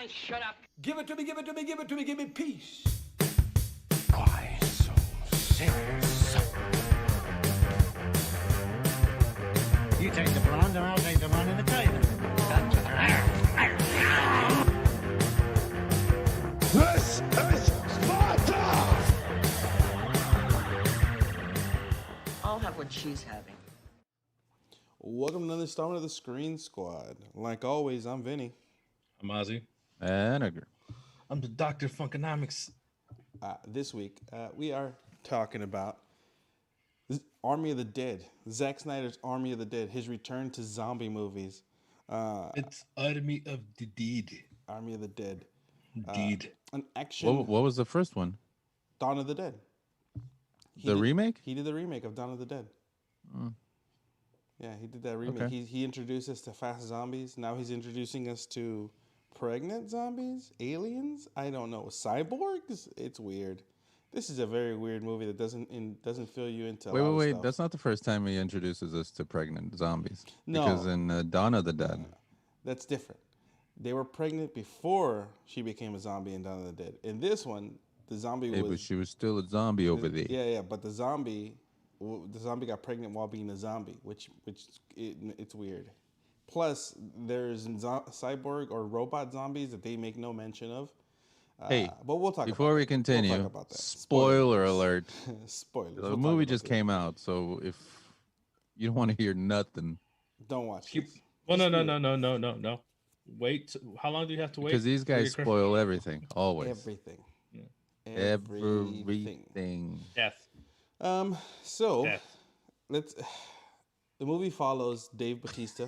shut up. Give it to me, give it to me, give it to me, give me peace. Why so serious? You take the blonde and I'll take the one in the trailer. This is Sparta! I'll have what she's having. Welcome to another installment of the Screen Squad. Like always, I'm Vinny. I'm Ozzy. And Edgar. I'm the Dr. Funkonomics. This week, we are talking about Army of the Dead. Zack Snyder's Army of the Dead. His return to zombie movies. It's Army of the Dead. Army of the Dead. Deed. An action. What was the first one? Dawn of the Dead. The remake? He did the remake of Dawn of the Dead. Yeah, he did that remake. Okay. He introduced us to fast zombies. Now he's introducing us to pregnant zombies, aliens. I don't know, cyborgs. It's weird. This is a very weird movie that doesn't fill you into. Wait. Stuff. That's not the first time he introduces us to pregnant zombies. No. Because in Dawn of the Dead. That's different. They were pregnant before she became a zombie in Dawn of the Dead. In this one, the zombie Hey, was. but she was still a zombie over there. Yeah, but the zombie got pregnant while being a zombie, which it's weird. Plus, there's cyborg or robot zombies that they make no mention of. Hey, but we'll talk before about we that. continue, We'll talk about that. spoiler alert. Spoilers. The We'll talk movie about just that. came out, so if you don't want to hear nothing, Don't watch Keep. this. Well, no. Wait. How long do you have to wait? because these guys spoil everything, always. Everything. Everything. Death. So Death. let's. The movie follows Dave Bautista,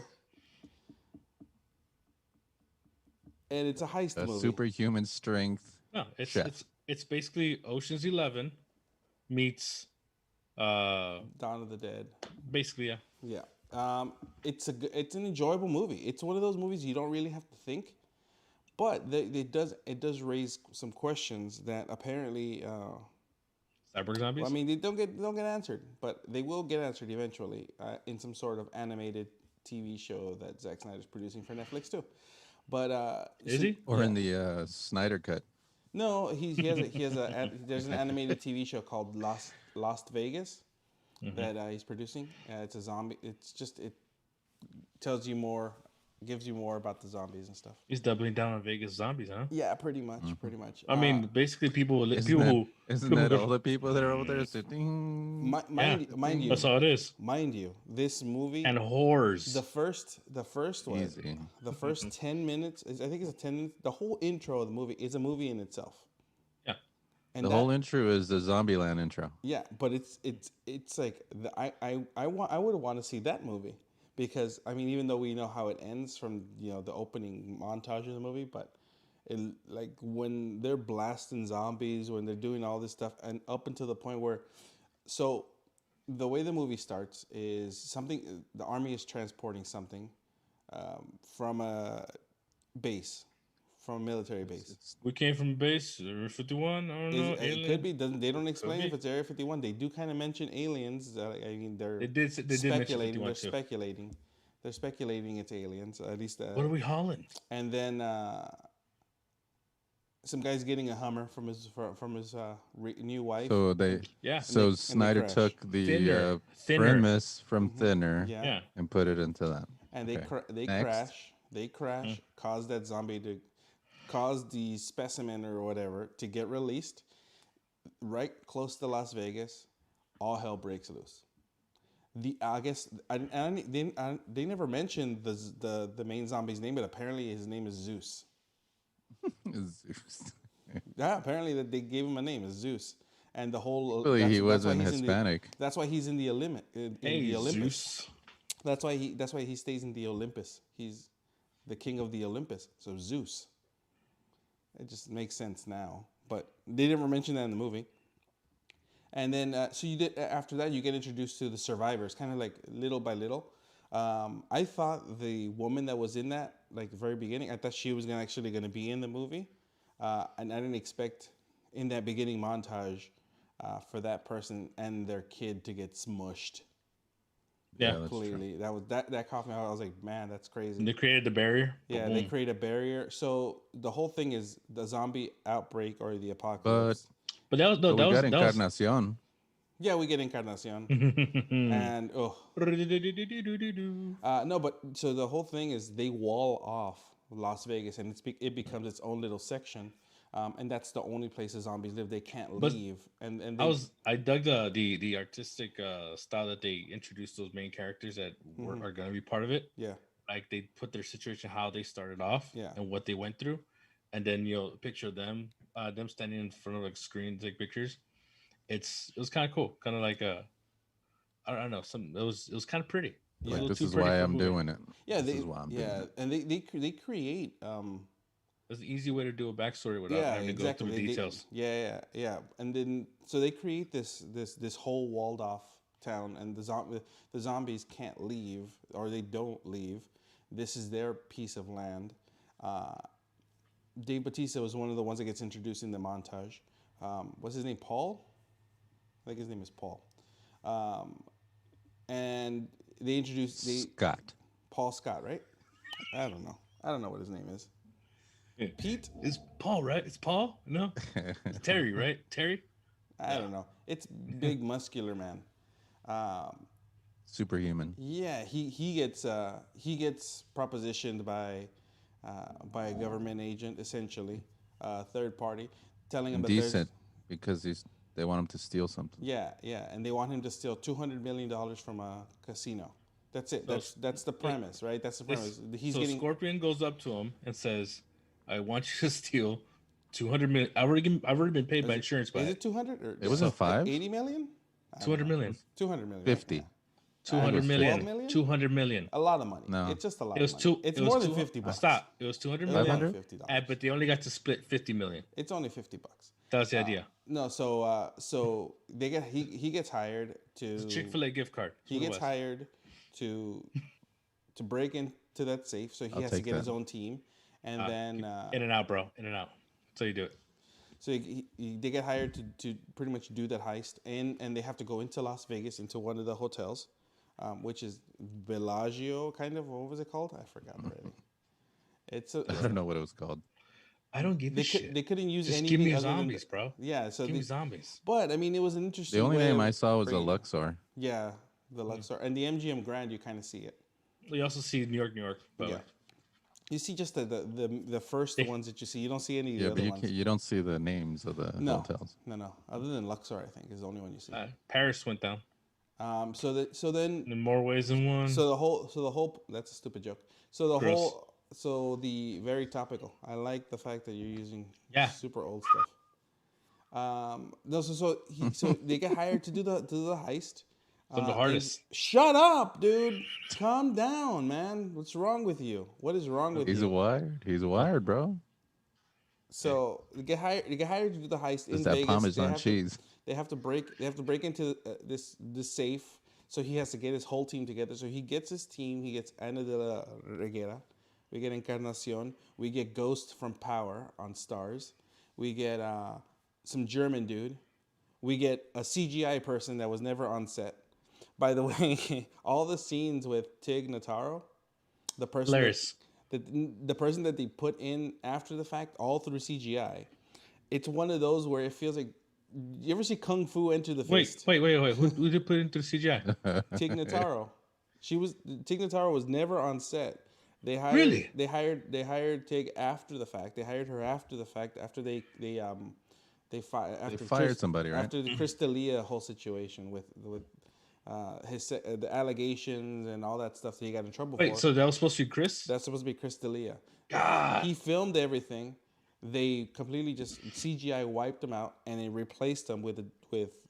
and it's a heist A movie. superhuman strength. No, Chef. it's basically Ocean's 11 meets Dawn of the Dead. basically yeah. Yeah. It's an enjoyable movie. It's one of those movies you don't really have to think, but it does raise some questions that apparently. Cyborg zombies. Well, I mean, they don't get answered, but they will get answered eventually in some sort of animated TV show that Zack Snyder's producing for Netflix too. But Is he? Or in the Snyder Cut. No, he has a there's an animated TV show called Lost Vegas that he's producing. It's a zombie. It tells you more, gives you more about the zombies and stuff. He's doubling down on Vegas zombies, huh? Yeah, pretty much. I mean, basically people Isn't that all the people that are over there sitting? mind you, That's all it is. mind you, this movie And whores. the first one, Easy. the first 10 minutes I think it's a 10 minutes. The whole intro of the movie is a movie in itself. Yeah. And The whole intro is the Zombieland intro. yeah, but it's like I would want to see that movie because I mean even though we know how it ends from the opening montage of the movie, but like when they're blasting zombies, when they're doing all this stuff, and up until the point where, so the way the movie starts is the army is transporting something from a base, from a military base. We came from base Area 51. I don't know. It alien. could be. They don't explain be. if it's Area 51. They do kind of mention aliens. I mean, They did mention speculating. 51 They're too. speculating. They're speculating it's aliens. At least. What are we hauling? And then some guy's getting a Hummer from his new wife. So they. Yeah. So they Snyder crash. took the Thinner. premise from Thinner yeah. Yeah. and put it into that. And Okay. they Next. crash. They crash. Cause that zombie to cause the specimen or whatever to get released. Right close to Las Vegas, all hell breaks loose. I guess they never mentioned the main zombie's name, but apparently his name is Zeus. Zeus. Yeah, apparently that they gave him a name, is Zeus, and the whole. Really, he that's why wasn't he's in Hispanic. that's why he's in the in Hey, the Olympus. Zeus. That's why he stays in the Olympus. He's the king of the Olympus. So Zeus. It just makes sense now, but they never mention that in the movie. And then after that you get introduced to the survivors, kind of like little by little. I thought the woman that was in that, like the very beginning, I thought she was actually gonna be in the movie, and I didn't expect in that beginning montage for that person and their kid to get smushed. Yeah. that's true. completely. That was that caught me out. I was like, man, that's crazy. And they created the barrier. Yeah, they create a barrier. So the whole thing is the zombie outbreak or the apocalypse. But that was no, So that we was got that was. Encarnacion. Yeah, we get Encarnacion. And no, but so the whole thing is they wall off Las Vegas, and it becomes its own little section, and that's the only place the zombies live. They can't But leave, and they, I dug the artistic style that they introduced those main characters that are going to be part of it. yeah, Like they put their situation, how they started off, Yeah. and what they went through, and then picture them standing in front of like screen, take pictures. It was kind of cool, kind of like I don't know, it was kind of pretty. It was a Like, little this too is pretty why for a I'm movie. doing it. yeah, This is why I'm doing it. and they create It's an easy way to do a backstory without yeah, having to exactly. go through details. Yeah, and then so they create this whole walled off town, and the zombies can't leave, or they don't leave. This is their piece of land. Dave Bautista was one of the ones that gets introduced in the montage. What's his name? Paul? I think his name is Paul. And they introduced Scott. Paul Scott, right? I don't know what his name is. Pete? It's Paul, right? It's Paul? No, it's Terry, right? Terry. I don't know. It's big muscular man. Superhuman. Yeah, he gets propositioned by a government agent, essentially, third party, telling him that there's Decent, because they want him to steal something. yeah, and they want him to steal $200 million from a casino. That's it. That's the premise, right? That's the premise. He's So getting Scorpion goes up to him and says, "I want you to steal 200 million. I've already been paid by insurance by is it 200 or It wasn't 5? 80 million? 200 million. 200 million. 50. Yeah. 200 12 million. million? 200 million. A lot of money. No. It's just a lot It was of money. two. It's it was more than two- 50 bucks. Stop. It was 200 It's only million. $50. But they only got to split 50 million. It's only 50 bucks. That was the idea. No, so he gets hired to Chick-fil-A gift card. He gets hired to break into that safe, so he I'll has to take get his that. own team, and then In and out, bro. In and out. That's how you do it. so they get hired to pretty much do that heist, and they have to go into Las Vegas into one of the hotels, which is Bellagio, kind of. What was it called? I forgot already. It's I don't know what it was called. I don't give a shit. they couldn't use Just anything give me other than zombies, bro. yeah. So Give me they, zombies. but I mean, it was an interesting. The only way name of I saw was a bringing- Luxor. Yeah, the Luxor and the MGM Grand. You kind of see it. You also see New York. But Yeah. You see just the first ones that you see. You don't see any of Yeah, the but other you ones. you don't see the names of the No, hotels. no. Other than Luxor, I think is the only one you see. Paris went down So then in more ways than one. so the whole that's a stupid joke. So the Gross. whole so the very topical. I like the fact that you're using Yeah. super old stuff. No, so they get hired to do the heist. Some of the hardest. Shut up, dude. Calm down, man. What's wrong with you? What is wrong with He's you? wired. He's wired, bro. So they get hired to do the heist in It's that Vegas. Parmesan cheese. They have to break into this safe. So he has to get his whole team together. So he gets his team. He gets Ana de la Reguera. We get Encarnacion. We get Ghost from Power on Stars. We get some German dude. We get a CGI person that was never on set. By the way, all the scenes with Tig Notaro, the person Hilarious. the person that they put in after the fact, all through CGI, it's one of those where it feels like, you ever see Kung Fu Enter the Fist? Wait. Who did put into the CGI? Tig Notaro. Tig Notaro was never on set. They hired Really? they hired Tig after the fact. They hired her after the fact after they fired somebody, right? After the Chris D'Elia whole situation with the allegations and all that stuff that he got in trouble Wait, for. so that was supposed to be Chris? That's supposed to be Chris D'Elia. God. He filmed everything. They completely just CGI wiped him out, and they replaced him with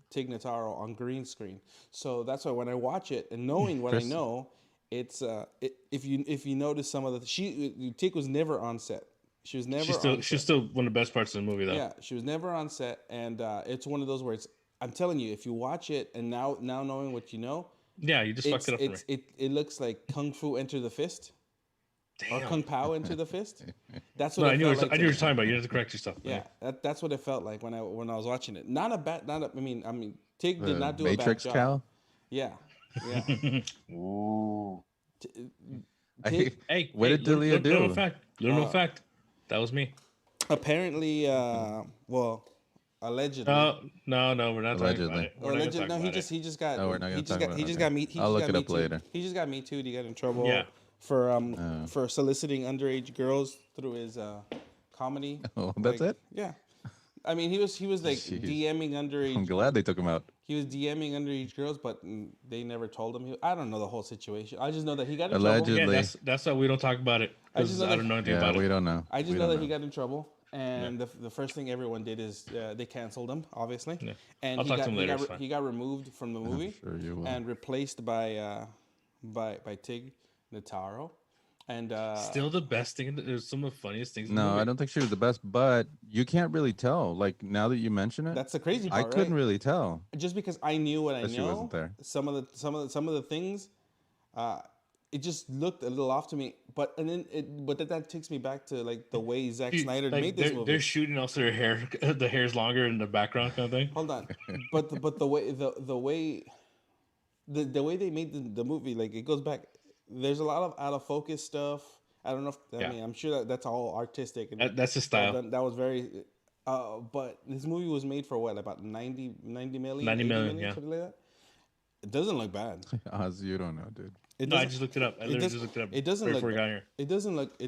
Tig Notaro on green screen. So that's why when I watch it and knowing what I Chris- know, it's if you notice some of the Tig was never on set. She was never. She's still one of the best parts of the movie, though. Yeah, she was never on set, and it's one of those where I'm telling you, if you watch it and now knowing what you know, Yeah, you just fucked it up for me. it looks like Kung Fu Enter the Fist. Or Damn. Kung Pao Enter the Fist. That's No, what I it knew felt what like I to knew what me. you're talking about. You have to correct yourself. Yeah, that's what it felt like when I was watching it. I mean, Tig did not do Matrix a bad job. Cal. Yeah, Yeah. Ooh. Tig- Hey, What hey, did Dalia little do? fact. Little fact. That was me. apparently, well, allegedly. No, we're not talking about Allegedly. it. We're not gonna talk No, about it. he just got Oh, we're not he gonna just talk got about he it. just Okay. got me he I'll just look got it me up too. later. He just got me too. He got in trouble Yeah. for soliciting underage girls through his comedy. Oh, that's Like, it? Yeah. I mean, he was like Jeez. DMing underage. I'm glad they took him out. He was DMing underage girls, but they never told him. I don't know the whole situation. I just know that he got in Allegedly. trouble. Yeah, that's why we don't talk about it. I just Because know I that- don't know anything Yeah, about we it. don't know. I just We know don't that he got in trouble, and the first thing everyone did is they canceled him, obviously. Yeah. And I'll he talk got to him later, it's fine. he got removed from the movie sure you will. and replaced by Tig Notaro, and Still the best thing. There's some of the funniest things. in the No, movie. I don't think she was the best, but you can't really tell. Like now that you mention it, that's the crazy I part. couldn't right? really tell. Just because I knew what I That she know, wasn't there. some of the things, it just looked a little off to me. But that takes me back to like the way Zack Dude, Snyder like, made this movie. They're shooting also their hair. The hair's longer in the background, kind of thing. Hold on, but the way the way they made the movie, like it goes back. There's a lot of out of focus stuff. I don't know if Yeah. mean I'm sure that's all artistic. And That's his style. That was very. But this movie was made for what, about 90 million, 90 80 million, yeah. something like that. It doesn't look bad. Oz, you don't know, dude. It No, I doesn't- just looked it up. I it literally does- just looked it up. It doesn't right look before we got bad. here. It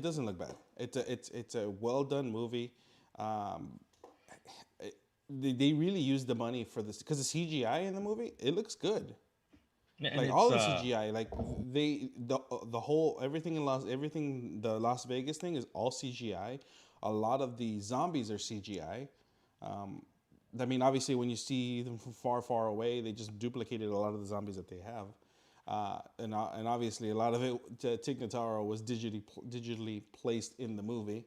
doesn't look bad. It's a well done movie. They really used the money for this because the CGI in the movie, it looks good. Yeah, and Like it's, all the CGI, like the whole everything the Las Vegas thing is all CGI. A lot of the zombies are CGI. I mean, obviously, when you see them from far away, they just duplicated a lot of the zombies that they have, and obviously a lot of it, Tig Notaro was digitally placed in the movie,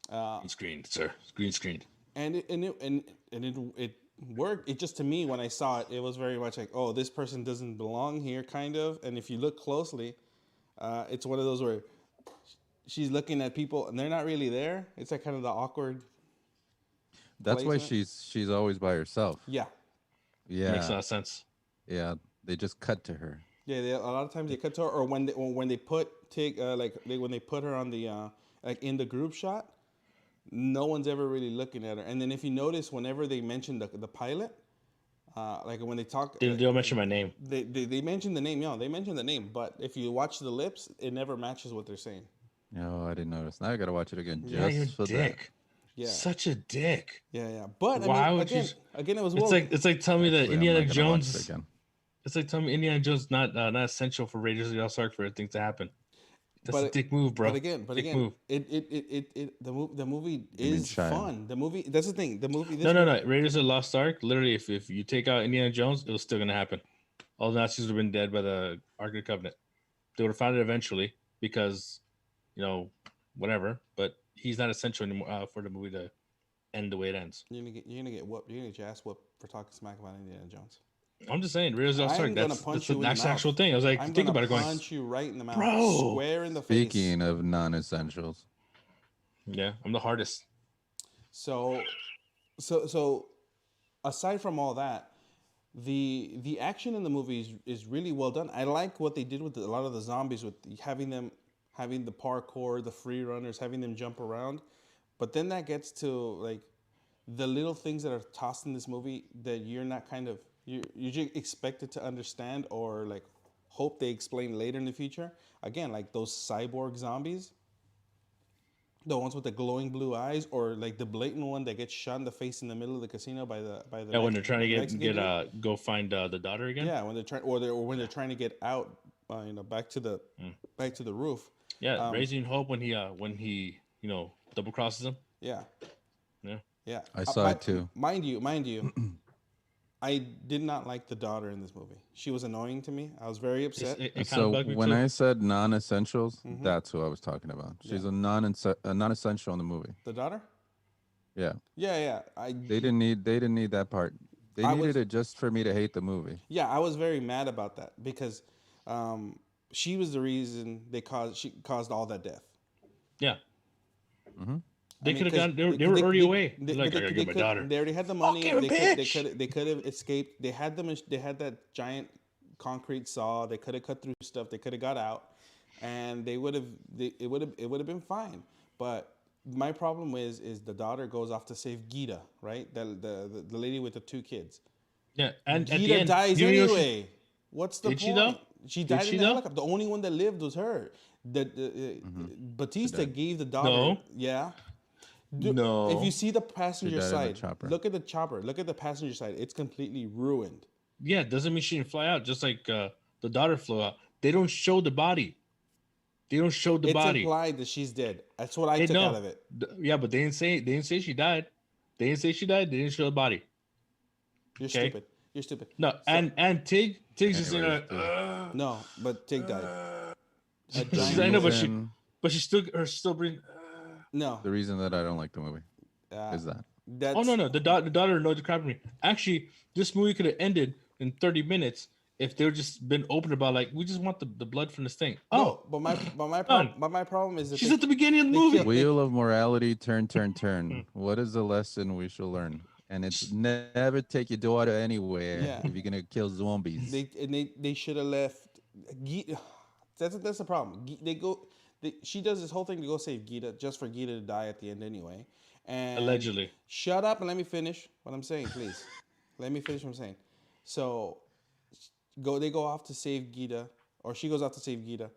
Green screen, sir. Green screen. and it worked. It just, to me, when I saw it, it was very much like, oh, this person doesn't belong here, kind of. And if you look closely, it's one of those where she's looking at people and they're not really there. It's like kind of the awkward. That's why placement. she's always by herself. Yeah, Yeah. Makes a lot of sense. Yeah. They just cut to her. yeah. A lot of times they cut to her, or when they put Tig, when they put her on the like in the group shot, no one's ever really looking at her. And then if you notice, whenever they mention the pilot, like when they talk, They'll mention my name. they mention the name. Yeah, they mention the name, but if you watch the lips, it never matches what they're saying. No, I didn't notice. Now I gotta watch it again just Yeah, you're for a dick. Yeah, Such a dick. yeah. But Why I mean, would you again, it was It's well. like telling me that that. Indiana I'm not gonna watch it Jones. again. It's like telling me Indiana Jones not essential for Raiders of the Lost Ark for things to happen. That's a But- dick move, bro. But again, Dick move. the movie mean is Shia? fun. The movie, that's the thing. The movie. No. Raiders of the Lost Ark. Literally, if you take out Indiana Jones, it was still gonna happen. All the Nazis would have been dead by the Ark of the Covenant. They would have found it eventually because, whatever. But he's not essential anymore for the movie to end the way it ends. You're gonna get whooped. You're gonna get your ass whooped for talking smack about Indiana Jones. I'm just saying, Raiders of the Lost I'm Ark. gonna That's punch the you in the next mouth. actual thing. I was like, I'm think gonna about it, going, punch you right in the mouth, Bro. square in the face. Speaking of non-essentials, yeah, I'm the hardest. So, aside from all that, the action in the movie is really well done. I like what they did with a lot of the zombies, with having the parkour, the free runners, having them jump around. But then that gets to like the little things that are tossed in this movie that you're not you just expected to understand, or like hope they explain later in the future. Again, like those cyborg zombies. The ones with the glowing blue eyes, or like the blatant one that gets shot in the face in the middle of the casino by the Yeah, when they're trying to Mexican dude. go find the daughter again. Yeah, when they're trying, or when they're trying to get out, back to the roof. Yeah, Raising Hope when he double crosses him. Yeah, Yeah. yeah. I saw it too. Mind you, I did not like the daughter in this movie. She was annoying to me. I was very upset. It kind So of bugged me when too. I said non-essentials, Mm-hmm. that's who I was talking about. She's a non-essential in the movie. The daughter? Yeah, Yeah. they didn't need that part. They I needed was- it just for me to hate the movie. Yeah, I was very mad about that because she was the reason she caused all that death. Yeah. Mm-hmm. They I mean, could have 'cause gone. They were already away. They, Like, they, I gotta they get my could- daughter. they already had the money. Fucking They bitch. could have escaped. They had them. They had that giant concrete saw. They could have cut through stuff. They could have got out, and it would have been fine. But my problem is the daughter goes off to save Gita, right? The lady with the 2 kids. Yeah, and at the Gita end, dies you know anyway. What's the Did point? she though? She died Did in she the though? helicopter. The only one that lived was her. Batista gave the daughter. No. Yeah. No. If you see the passenger died in the side, chopper. look at the chopper. Look at the passenger side. It's completely ruined. Yeah, doesn't mean she didn't fly out. Just like the daughter flew out. They don't show the body. They don't show the It's body. implied that she's dead. That's what I They took know. out of it. Yeah, but they didn't say she died. They didn't say she died. They didn't show the body. You're Okay. stupid. You're stupid. No, and Tig's just in Anyways, a. No, but Tig died. A The giant I know, but reason- but she's still breathing. no. The reason that I don't like the movie is that. That's, Oh no, the daughter annoyed the crap out of me. Actually, this movie could have ended in 30 minutes if they were just been open about like we just want the blood from this thing. No, Oh, but my Done. problem is that she's they- at the beginning of the they movie. kill- Wheel of morality, turn. What is the lesson we shall learn? And it's never take your daughter anywhere Yeah. if you're gonna kill zombies. they should have left. That's the problem. She does this whole thing to go save Gita just for Gita to die at the end anyway. And Allegedly. Shut up and let me finish what I'm saying, please. Let me finish what I'm saying. So they go off to save Gita, or she goes off to save Gita.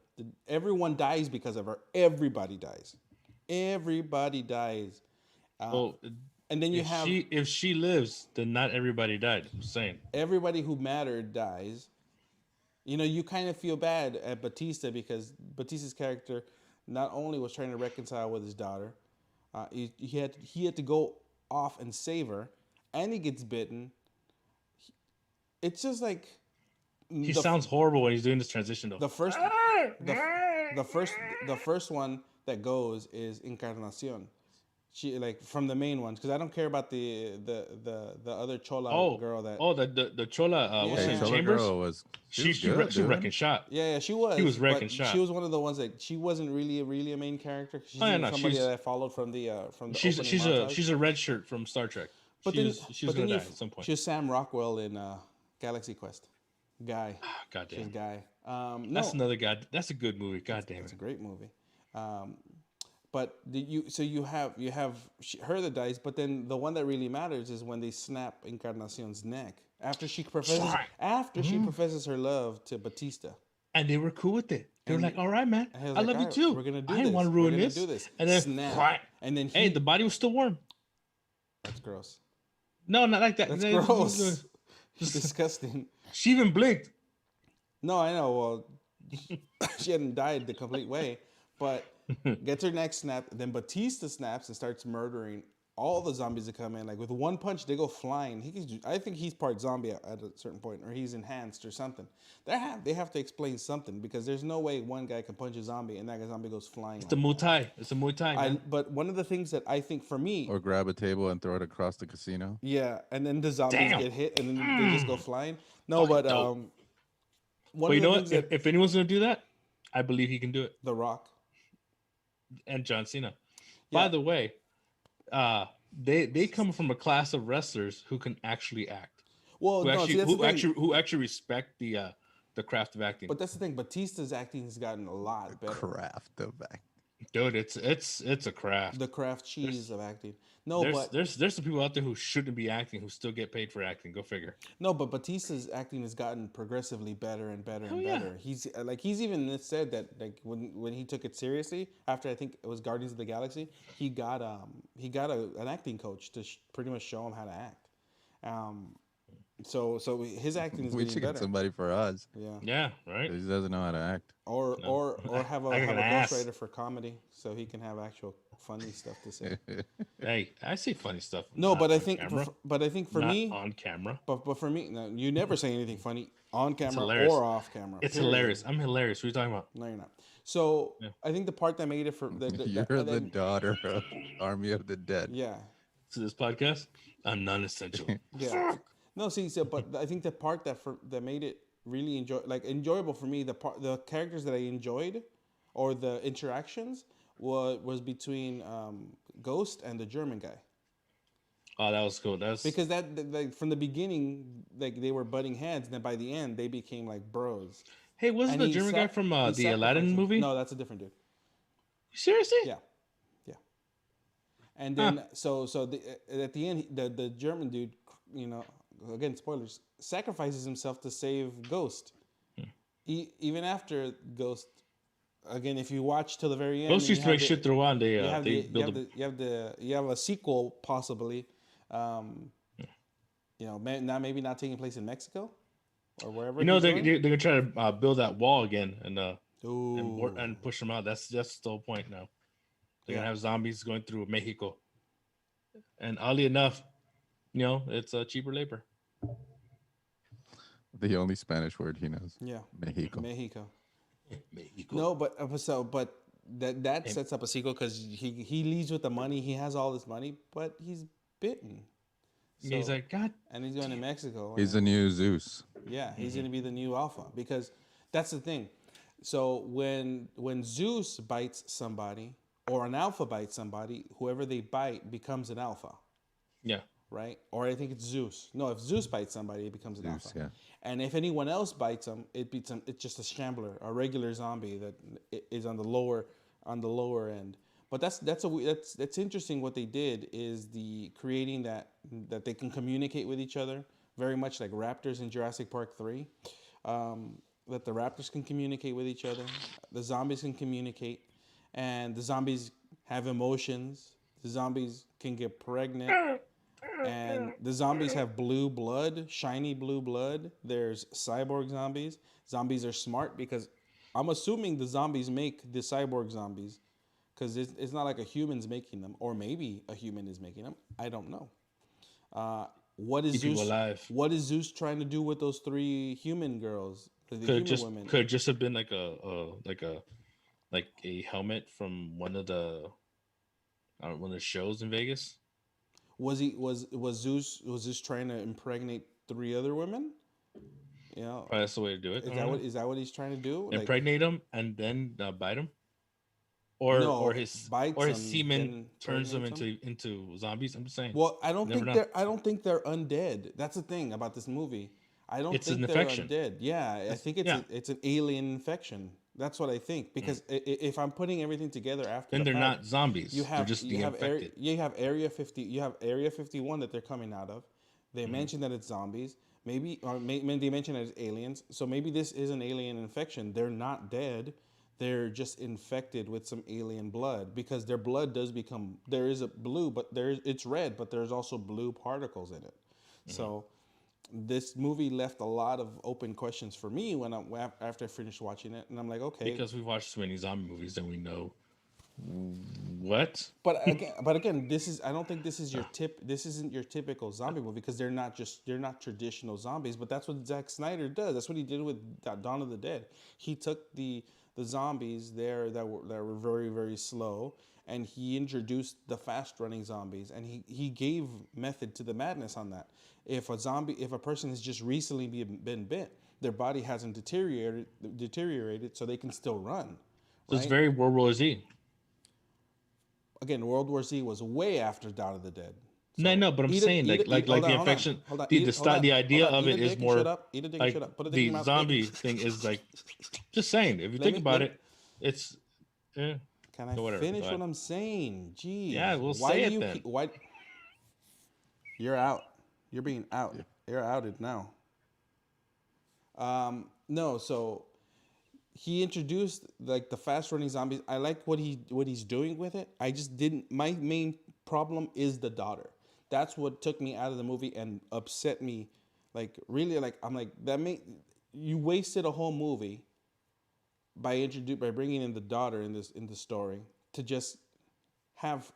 Everyone dies because of her. Everybody dies. Everybody dies. Well, And then you if have if she lives, then not everybody died. I'm saying. everybody who mattered dies. You know, you kind of feel bad at Batista because Batista's character not only was trying to reconcile with his daughter, he had to go off and save her, and he gets bitten. It's just like He sounds horrible when he's doing this transition though. the first the first one that goes is Encarnacion. She like from the main ones because I don't care about the other Chola girl that the Chola, what's her Yeah. name? Chola Chambers. girl was She was she good, wrecked dude. wrecking shot. yeah she was. He was but wrecking shop. She was one of the ones that she wasn't really a main character. She's Oh, yeah, even no, somebody she's- that I followed from the She's opening montage. she's a red shirt from Star Trek. But She then, was but gonna then die at some point. She was Sam Rockwell in Galaxy Quest. Guy. God She's damn. Guy. No, That's another guy. That's a good movie. God damn it's it. a great movie. But you have her that dies, but then the one that really matters is when they snap Encarnacion's neck after she professes Mm-hmm. professes her love to Batista. And they were cool with it. They were like, "All right, man. And he was I like, love you "All right, too. we're gonna do I didn't this. want to We're ruin gonna this." do this." And then, Snap. And then hey, the body was still warm. that's gross. No, not like that. That's They- gross. Disgusting. She even blinked. No, I know. Well, she hadn't died the complete way, but gets her neck snapped. Then Batista snaps and starts murdering all the zombies that come in. Like with one punch, they go flying. I think he's part zombie at a certain point, or he's enhanced or something. They have to explain something because there's no way one guy can punch a zombie and that zombie goes flying. It's a Muay Thai. It's a Muay Thai. Man. But one of the things that I think for me, Or grab a table and throw it across the casino. yeah, and then the zombies Damn. get hit and then they just go flying. No, but dope. one But you of the know things what? that If anyone's gonna do that, I believe he can do it. The Rock. And John Cena. Yeah. By the way, they come from a class of wrestlers who can actually act. Well, Who no, see, that's the thing. who actually respect the craft of acting. But that's the thing. Batista's acting has gotten a lot better. Craft of act. Dude, it's a craft. The craft cheese of acting. No, There's but some people out there who shouldn't be acting who still get paid for acting. Go figure. Batista's acting has gotten progressively better and better and yeah. better. He's even said that like when he took it seriously after I think it was Guardians of the Galaxy, he got an acting coach to pretty much show him how to act. So his acting is We getting should better. get somebody for us. Yeah. Yeah, right. He doesn't know how to act. Or have I a got an ass. ghostwriter for comedy so he can have actual funny stuff to say. Hey, I say funny stuff. No, not but I on think camera. for Not me, on camera. but for me, no, you never say anything funny on camera hilarious. or off camera. It's period. hilarious. I'm hilarious. What are you talking about? No, you're not. So Yeah. I think the part that made it for You're the daughter of Army of the Dead. yeah, To this podcast, I'm non-essential. yeah. No, see, but I think the part that made it really enjoyable for me, the characters that I enjoyed, or the interactions was between Ghost and the German guy. Oh, that was cool. That's because like from the beginning, like they were butting heads, and then by the end they became like bros. hey, wasn't And the he German guy from he the Aladdin sacrificed him. movie? No, that's a different dude. Seriously? Yeah, yeah. And then at the end, the German dude, you know, again spoilers, sacrifices himself to save Ghost. Even after Ghost, again, if you watch till the very end, Ghost and used you to make have shit through on. They you have they the build a you have a sequel possibly, you know, maybe not taking place in Mexico or wherever. You know he's they going. they're gonna try to build that wall again and Ooh. and push them out. That's the whole point now. They're Yeah. gonna have zombies going through Mexico, and oddly enough, you know, it's cheaper labor. The only Spanish word he knows. Yeah, Mexico. Mexico. Mexico. No, but that sets up a sequel because he leaves with the money. He has all this money, but he's bitten. Yeah, he's So- like, God, and he's going to Mexico. He's the new Zeus. Yeah, he's going to be the new alpha because that's the thing. So when Zeus bites somebody or an alpha bites somebody, whoever they bite becomes an alpha, yeah. right? Or I think it's Zeus. No, if Zeus bites somebody, it becomes an Zeus, alpha. yeah. And if anyone else bites them, it's just a shambler, a regular zombie that is on the lower end. But that's interesting. What they did is the creating that they can communicate with each other, very much like raptors in Jurassic Park 3. That the raptors can communicate with each other, the zombies can communicate, and the zombies have emotions. The zombies can get pregnant, and the zombies have blue blood, shiny blue blood. There's cyborg zombies. Zombies are smart because I'm assuming the zombies make the cyborg zombies. Because it's not like a human's making them, or maybe a human is making them. I don't know. What is Keep people Zeus? alive. What is Zeus trying to do with those 3 human girls? The human women. Could just have been like a helmet from one of the shows in Vegas. Was Zeus trying to impregnate 3 other women? You know, Probably that's the way to do it. is that what he's trying to do? Like, impregnate them and then bite them, or No, his bites or his them, semen then turns them impregnates into zombies. I'm just saying. well, I don't Never think know. I don't think they're undead. That's the thing about this movie. I don't It's think an they're infection. undead. Yeah, I think it's an alien infection. That's what I think because if I'm putting everything together after then the they're fact, not zombies. You have they're just being infected. you have Area 50. You have Area 51 that they're coming out of. They mentioned that it's zombies. Maybe they mentioned that it's aliens. So maybe this is an alien infection. They're not dead. They're just infected with some alien blood because their blood does become there is a blue, but it's red, but there's also blue particles in it. So this movie left a lot of open questions for me after I finished watching it, and I'm like, okay, Because we've watched so many zombie movies, then we know what. But again, I don't think this is your This isn't your typical zombie movie because they're not traditional zombies. But that's what Zack Snyder does. That's what he did with Dawn of the Dead. He took the zombies there that were very, very slow, and he introduced the fast running zombies, and he gave method to the madness on that. If a person has just recently been bit, their body hasn't deteriorated, so they can still run. So it's right? very World War Z. Again, World War Z was way after Dawn of the Dead. No, no, but I'm saying hold the on, infection. hold on, The idea hold on. of Eat it a is dick and more shut up. Eat a dick and like shut up. Put a dick in your the mouth. zombie thing is like. Just saying, if you think about it, it's. Can I whatever, finish go what ahead. I'm saying? Jeez. Yeah, we'll Why say do it you then. Why? You're out. You're being out. You're outed now. No, so he introduced like the fast running zombies. I like what he's doing with it. I just didn't. My main problem is the daughter. That's what took me out of the movie and upset me. Like really, like I'm like you wasted a whole movie by bringing in the daughter in the story to just have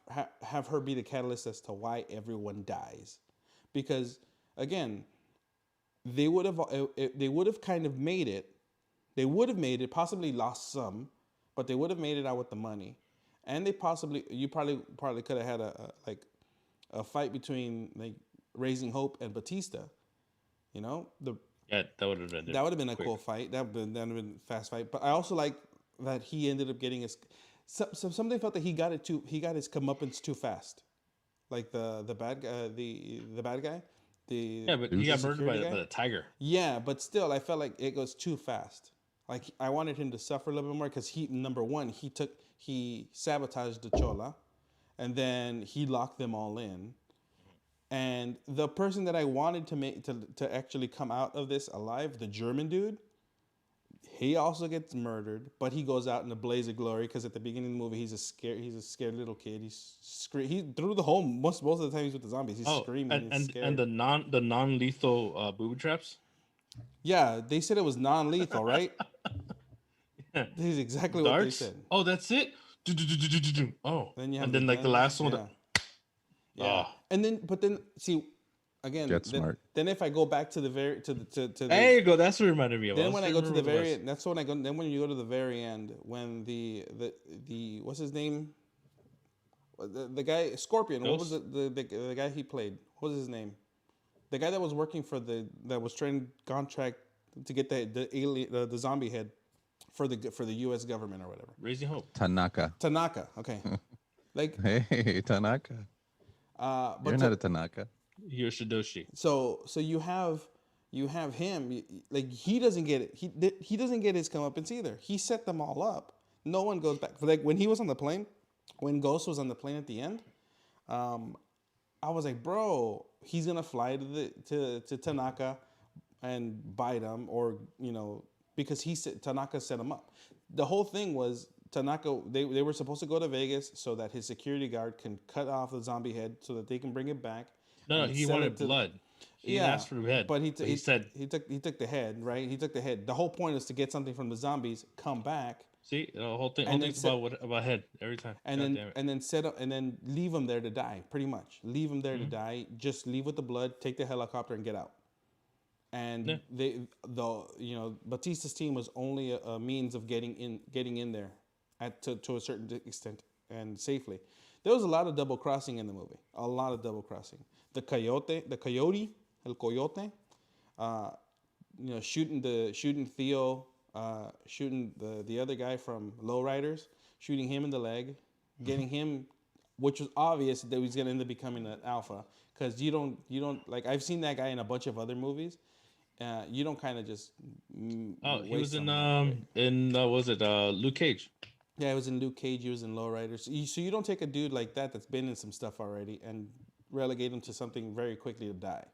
her be the catalyst as to why everyone dies, because again they would have kind of made it. They would have made it, possibly lost some, but they would have made it out with the money, and you probably could have had a fight between like Raising Hope and Batista, you know Yeah, that would have been. that would have been a cool fight. That would have been a fast fight. But I also like that he ended up getting his. Somebody felt that he got his comeuppance too fast. like the bad guy, the bad guy, the Yeah, but he got murdered security guy. by the tiger. Yeah, but still, I felt like it goes too fast. Like I wanted him to suffer a little bit more because he, number one, he sabotaged the Chola, and then he locked them all in. And the person that I wanted to make to actually come out of this alive, the German dude, he also gets murdered, but he goes out in a blaze of glory because at the beginning of the movie he's a scared little kid. He through the whole most of the time he's with the zombies. He's screaming. and he's and, scared. and the non lethal booby traps. Yeah, they said it was non-lethal, right? Yeah. This is exactly what they Darts. said. Oh, that's it. Oh, Then you have and then like the gun, last one. yeah. Yeah. Oh. And then see again. Get then, smart. Then if I go back to the very to the There you go. That's what reminded me of. then when I go to the very end, that's when I go. Then when you go to the very end, when the what's his name? The guy Scorpion. What was Ghost? the guy he played? What was his name? The guy that was working for that was trying contract to get the alien the zombie head for the U.S. government or whatever. Raising Hope. Tanaka. Tanaka. Okay. Like Hey, Tanaka. but You're not a Tanaka. Yoshidoshi. so you have him like he doesn't get it. He doesn't get his comeuppance either. He set them all up. No one goes back. Like when he was on the plane, when Ghost was on the plane at the end, I was like, bro, he's gonna fly to Tanaka and bite him, or because Tanaka set him up. The whole thing was Tanaka. They were supposed to go to Vegas so that his security guard can cut off the zombie head so that they can bring it back. No, and he sell wanted it to- blood. He asked for the head, but he said, he took the head, right? He took the head. The whole point is to get something from the zombies, come back, "See, the whole thing. And Whole then thing's about head every time." and God then damn it. and then set up and then leave them there to die. Pretty much, leave them there to die. Just leave with the blood. Take the helicopter and get out. And Yeah. Batista's team was only a means of getting in there to a certain extent and safely. There was a lot of double crossing in the movie. A lot of double crossing. The coyote, El Coyote, shooting Theo, shooting the other guy from Lowriders, shooting him in the leg, getting him, which was obvious that he was gonna end up becoming an alpha, because you don't like I've seen that guy in a bunch of other movies. You don't kind of just. Oh, he was waste in someone, right? what was it Luke Cage? Yeah, he was in Luke Cage. He was in Lowriders. So you don't take a dude like that's been in some stuff already and relegate him to something very quickly to die,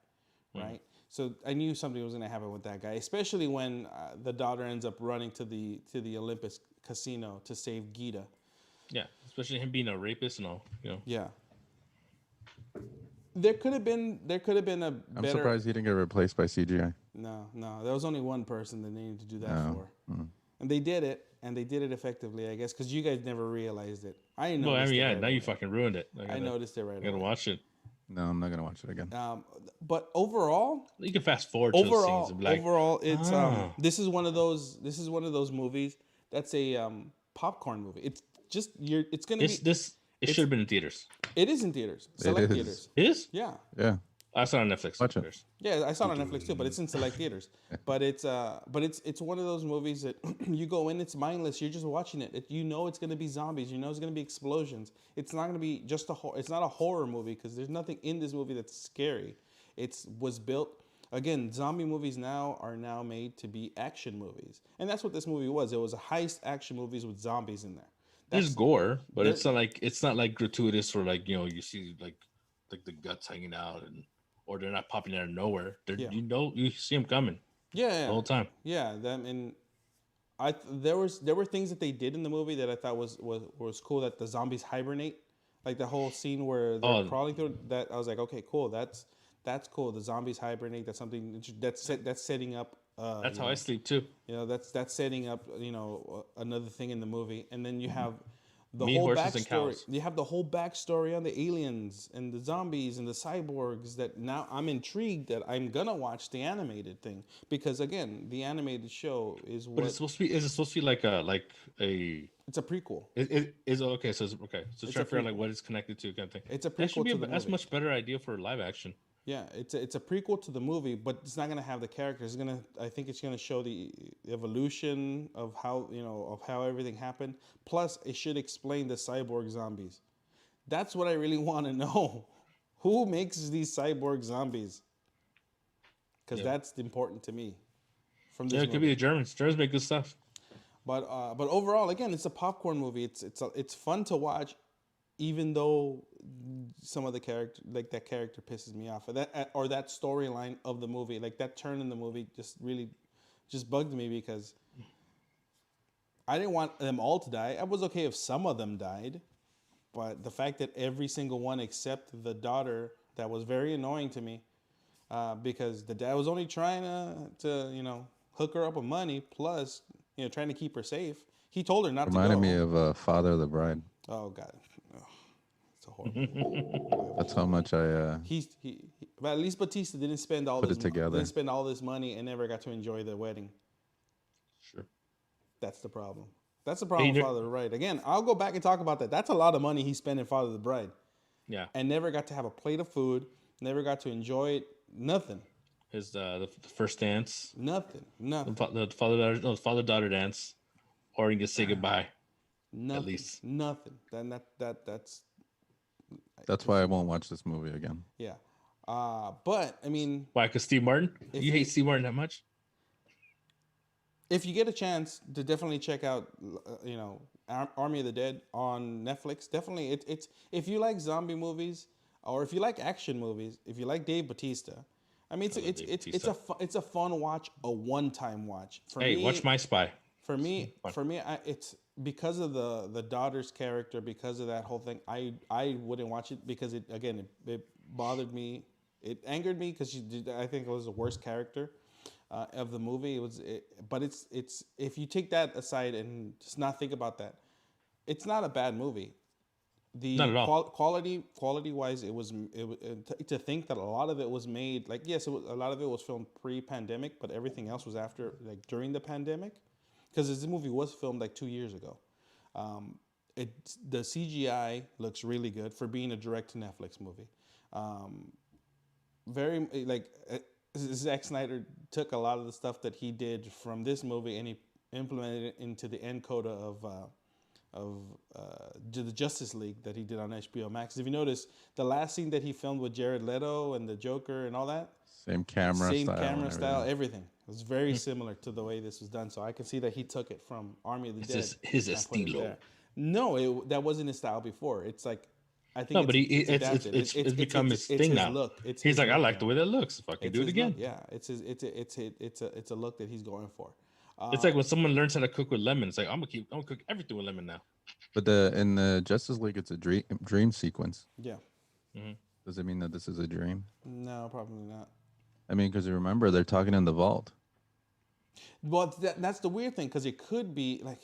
right? So I knew something was going to happen with that guy, especially when the daughter ends up running to the Olympus casino to save Gita. Yeah, especially him being a rapist and all. Yeah. There could have been a I'm better. surprised he didn't get replaced by CGI. No, there was only one person that they needed to do that No. for, and they did it, and they did it effectively, I guess, because you guys never realized it. I know. Well, I mean, yeah. Now you fucking ruined it. I noticed it right I gotta away. watch it. No, I'm not gonna watch it again. But overall, You can fast forward to the scenes and be like, overall, it's "Ah." this is one of those movies that's a popcorn movie. It's just it's gonna be. It should have been in theaters. It is in theaters, select is. theaters. It is? Yeah, Yeah. I saw it on Netflix. Watch it. Theaters. yeah, I saw it on Netflix too, but it's in select theaters. But it's one of those movies that you go in, it's mindless. You're just watching it. It's gonna be zombies. It's gonna be explosions. It's not gonna be just it's not a horror movie because there's nothing in this movie that's scary. Was built. Again, zombie movies are now made to be action movies, and that's what this movie was. It was a heist action movies with zombies in there. There's gore, but there- it's not like gratuitous or like you see like the guts hanging out or they're not popping out of nowhere. They're Yeah. you see them coming Yeah, the whole time. yeah. There were things that they did in the movie that I thought was cool. That the zombies hibernate, like the whole scene where they're crawling through. That I was like, okay, cool. That's cool. The zombies hibernate. That's something that's setting up. That's how I sleep too. That's setting up another thing in the movie, and then you have the Me, whole horses, and backstory. cows. You have the whole backstory on the aliens and the zombies and the cyborgs. That now I'm intrigued that I'm gonna watch the animated thing because again, the animated show is But what it's supposed to be. Is it supposed to be like a it's a prequel. It is okay. So okay. So It's try a to figure out like prequel. what it's connected to, kind of thing. It's a That should prequel be to the that's movie. much better idea for live action. Yeah, it's a prequel to the movie, but it's not gonna have the characters. I think it's gonna show the evolution of how everything happened. Plus, it should explain the cyborg zombies. That's what I really want to know. Who makes these cyborg zombies? Because Yeah. that's important to me. From this Yeah, it could movie. be the Germans. Germans make good stuff. But overall, again, it's a popcorn movie. It's fun to watch, even though some of the character, like that character, pisses me off. Or that storyline of the movie, like that turn in the movie, just really, just bugged me because I didn't want them all to die. I was okay if some of them died, but the fact that every single one except the daughter, that was very annoying to me, because the dad was only trying to hook her up with money, plus trying to keep her safe. He told her not Reminded to go. me of Father of the Bride. Oh God, it's a horrible movie. That's how much I. But at least Batista didn't spend all Put this it together. Didn't spend all this money and never got to enjoy the wedding. Sure. That's the problem. That's the problem with Peter- Father of the Bride. Again, I'll go back and talk about that. That's a lot of money he spent in Father of the Bride, Yeah. and never got to have a plate of food. Never got to enjoy it. Nothing. His the first dance, Nothing. Nothing. the father daughter dance, or you can say goodbye. Nothing. least. Nothing. Then that's That's why I won't watch this movie again. yeah. But I mean, Why? Because Steve Martin. If You you- hate Steve Martin that much? if you get a chance to definitely check out, Army of the Dead on Netflix. Definitely, it's if you like zombie movies or if you like action movies, if you like Dave Bautista. I mean, love Dave Bautista. it's a fun watch, a one-time watch. For Hey, me, watch My Spy. For me, fun. it's because of the daughter's character, because of that whole thing. I wouldn't watch it because it bothered me. It angered me because I think it was the worst character of the movie. But it's if you take that aside and just not think about that, it's not a bad movie. The Not at all. quality wise, it was to think that a lot of it was made like yes, a lot of it was filmed pre-pandemic, but everything else was after like during the pandemic, because this movie was filmed like 2 years ago. The CGI looks really good for being a direct to Netflix movie. Very like Zack Snyder took a lot of the stuff that he did from this movie and he implemented it into the end coda of the Justice League that he did on HBO Max. If you notice, the last scene that he filmed with Jared Leto and the Joker and all that, Same camera same style. camera and style, everything. everything. It was very similar to the way this was done. So I can see that he took it from Army of the Dead. His and put it estilo. there. No, that wasn't his style before. It's like I think No, but adapted. it's become his thing now. Look. He's like, I like the way that looks. If I can It's do it his again. look. Yeah, it's a look that he's going for. It's like when someone learns how to cook with lemon. It's like I'm gonna cook everything with lemon now. But in the Justice League, it's a dream sequence. Yeah. Does it mean that this is a dream? No, probably not. I mean, because remember, they're talking in the vault. Well, that's the weird thing because it could be like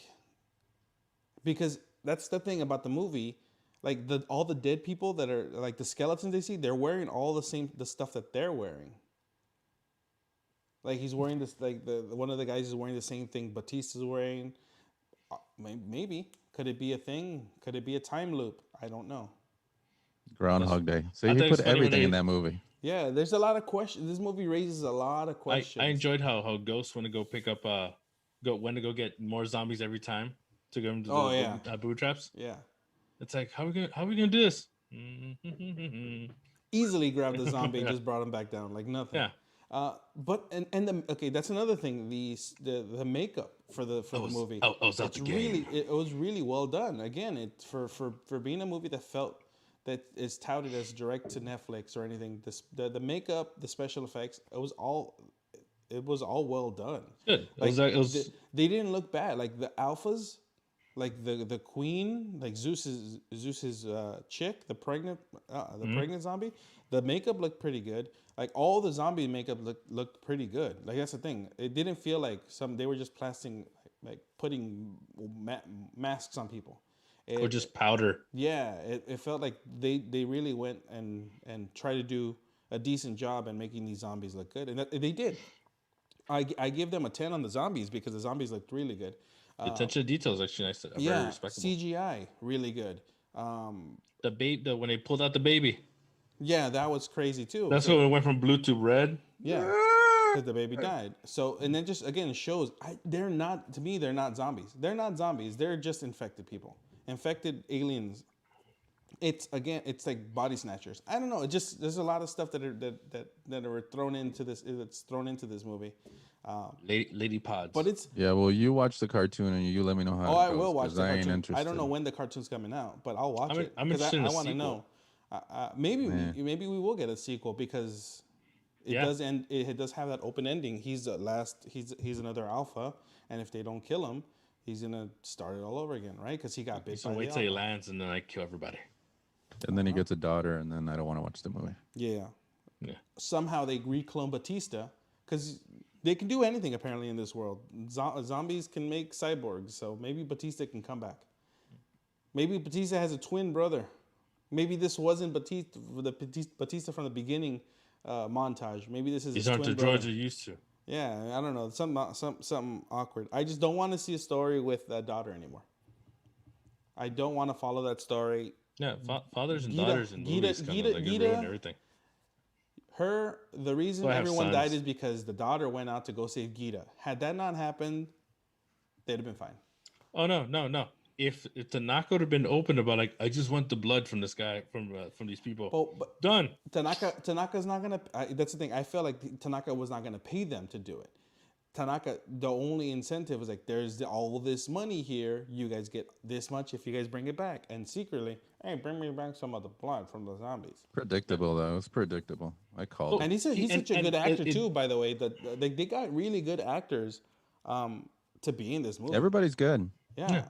because that's the thing about the movie. Like all the dead people that are like the skeletons they see, they're wearing all the stuff that they're wearing. Like he's wearing this, like one of the guys is wearing the same thing Batista's wearing. Maybe could it be a thing? Could it be a time loop? I don't know. Groundhog Day. So I he think it's put funny when everything in they- that movie. Yeah, there's a lot of questions. This movie raises a lot of questions. I enjoyed how Ghost went to go pick up went to go get more zombies every time to go into Oh, the yeah. booby traps. Yeah, It's like how we gonna do this? easily grabbed the zombie and just brought him back down like nothing. Yeah. Okay, that's another thing. The makeup for the movie. I was out the game. It was really well done. Again, it for being a movie that is touted as direct to Netflix or anything. The makeup, the special effects, it was all well done. Good. Like, it was they didn't look bad. Like the alphas, like the queen, like Zeus's chick, the pregnant zombie. The makeup looked pretty good. Like all the zombie makeup looked pretty good. Like that's the thing. It didn't feel like they were just putting masks on people. or just powder. Yeah, it felt like they really went and tried to do a decent job in making these zombies look good, and they did. I give them a 10 on the zombies because the zombies looked really good. The attention to detail is actually nice. Very Yeah, respectable. CGI really good. When they pulled out the baby. Yeah, that was crazy too. That's when it went from blue to red. Yeah, because the baby died. So and then just again it shows they're not zombies. They're not zombies. They're just infected people, infected aliens. it's again, it's like body snatchers. I don't know. It just there's a lot of stuff that are thrown into this. That's thrown into this movie. Lady Pods. But it's Yeah, well, you watch the cartoon and you let me know how. oh, it I goes, will watch 'cause the I ain't cartoon. interested. I don't know when the cartoon's coming out, but I'll watch it. I'm 'cause interested in I a want to sequel. know. Maybe we will get a sequel because it Yeah. does end. It does have that open ending. He's the last. He's another alpha, and if they don't kill him, he's gonna start it all over again, right? Because he got bit So by wait the till he alpha. lands and then I kill everybody. And then he gets a daughter, and then I don't want to watch the movie. Yeah. Yeah. Somehow they reclone Batista because they can do anything apparently in this world. Zombies can make cyborgs, so maybe Batista can come back. Maybe Batista has a twin brother. Maybe this wasn't Batista from the beginning montage. Maybe this is These his aren't the twin brother. droids you're used to. Yeah, I don't know. Something awkward. I just don't want to see a story with that daughter anymore. I don't want to follow that story. Yeah, fathers and Gita- daughters in Gita- movies kind Gita- of like Gita- ruin everything. The reason So I have everyone died sons. is because the daughter went out to go save Gita. Had that not happened, they'd have been fine. Oh no. If Tanaka would have been open about like I just want the blood from this guy from these people, But done. Tanaka's not gonna. That's the thing. I feel like Tanaka was not gonna pay them to do it. Tanaka, the only incentive was like, there's all this money here. You guys get this much if you guys bring it back. And secretly, hey, bring me back some of the blood from the zombies. Predictable though. It's predictable. I called. And it. he's And- such a and good actor it- too. By the way, that they got really good actors to be in this movie. Everybody's good. Yeah.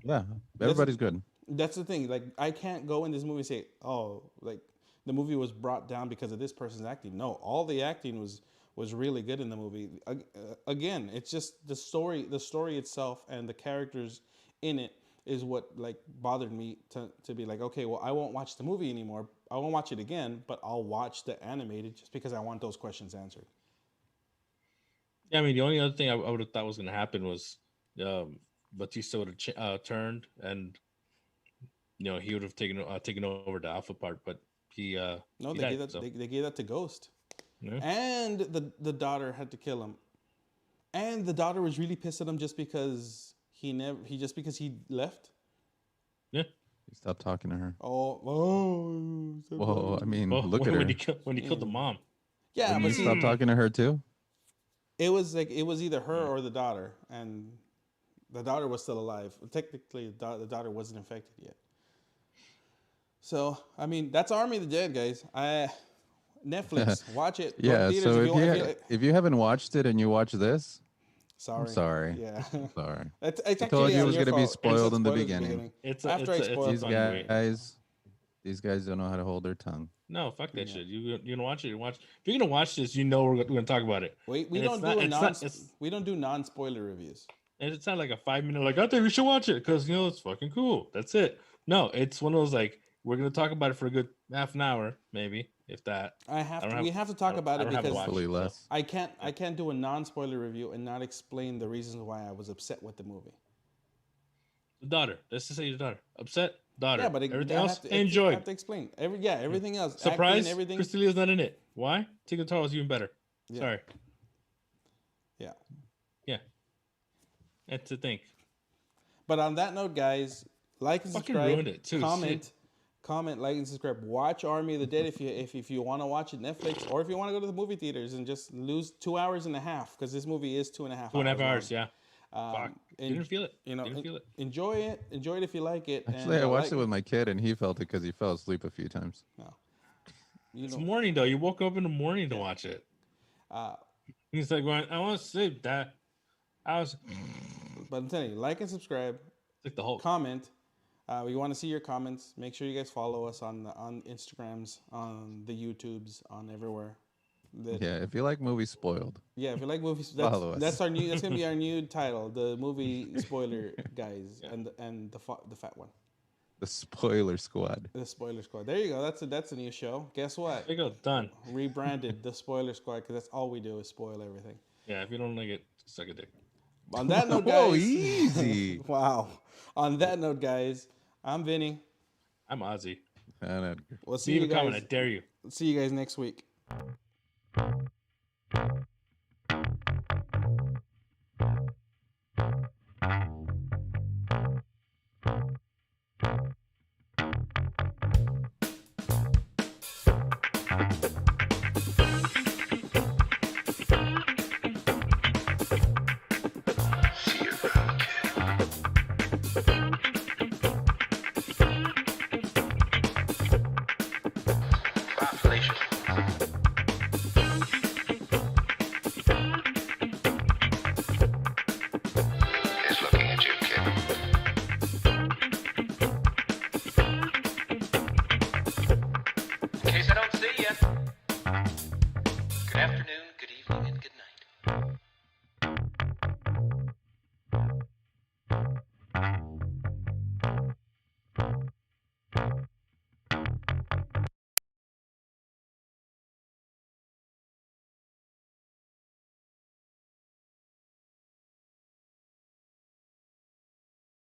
Yeah, everybody's good. That's the thing. Like, I can't go in this movie and say, oh, like the movie was brought down because of this person's acting. No, all the acting was really good in the movie. Again, it's just the story itself and the characters in it is what like bothered me to be like, okay, well, I won't watch the movie anymore. I won't watch it again, but I'll watch the animated just because I want those questions answered. Yeah, I mean the only other thing I would have thought was going to happen was Batista would have turned and he would have taken over the alpha part, but he No, he they died, gave that so. they gave that to Ghost. Yeah. And the daughter had to kill him. And the daughter was really pissed at him just because he left. Yeah. He stopped talking to her. Oh. Whoa, I mean, Well, look at her. when he killed the mom. Yeah, He but stopped talking to her too. it was either her or the daughter, and the daughter was still alive. Technically, the daughter wasn't infected yet. So I mean, that's Army of the Dead, guys. Netflix, watch it. Go to Yeah. theaters So if you want- if you haven't watched it and you watch this, sorry, I'm sorry. Yeah, sorry. it's I told actually you it on was your gonna be fault. spoiled It's in the spoiled at beginning. It's After I spoiled These these guys don't know how to hold their tongue. No, fuck that shit. You're gonna watch it. If you're gonna watch this, we're gonna talk about it. We And don't it's do not- a it's non not- it's- we don't do non-spoiler reviews. And it's not like a 5-minute like I think we should watch it because it's fucking cool. That's it. No, it's one of those like we're gonna talk about it for a good half an hour, maybe if that. We have to talk about it don't have to because watch Hopefully less. I can't do a non-spoiler review and not explain the reasons why I was upset with the movie. The daughter. Let's just say your daughter. Upset daughter. Yeah, but everything I else have to, I enjoyed. have to explain everything else. Surprise! acting, everything. Crystalia's not in it. Why? Tika Taro was even better. Yeah. Sorry. Yeah. Yeah. That's the thing. But on that note, guys, like and Fucking subscribe. ruined it, too. Comment, like and subscribe. Watch Army of the Dead if you want to watch it Netflix, or if you want to go to the movie theaters and just lose 2 hours and a half because this movie is 2.5 2.5 long. hours. Yeah. Fuck. Didn't feel it. Didn't feel it. Enjoy it if you like it. Actually, and, I watched it with my kid, and he felt it because he fell asleep a few times. you It's know, morning though. You woke up in the morning to watch it. uh, He's like, going, I want to sleep. Dad. I was but I'm telling you, like and subscribe. like the whole. Comment. We want to see your comments. Make sure you guys follow us on Instagrams, on the YouTubes, on everywhere. Yeah, if you like movies spoiled, Yeah, if you like movies, Follow us. that's gonna be our new title, the movie spoiler guys, and the fat one, the Spoiler Squad. the spoiler squad. There you go. That's a new show. Guess what? There you go. Done. Rebranded the spoiler squad because that's all we do is spoil everything. Yeah. If you don't like it, suck a dick. On that note, guys. Whoa, easy. Wow. On that note, guys, I'm Vinny. I'm Ozzy. We'll see Leave you a comment. I guys. dare you. See you guys next week.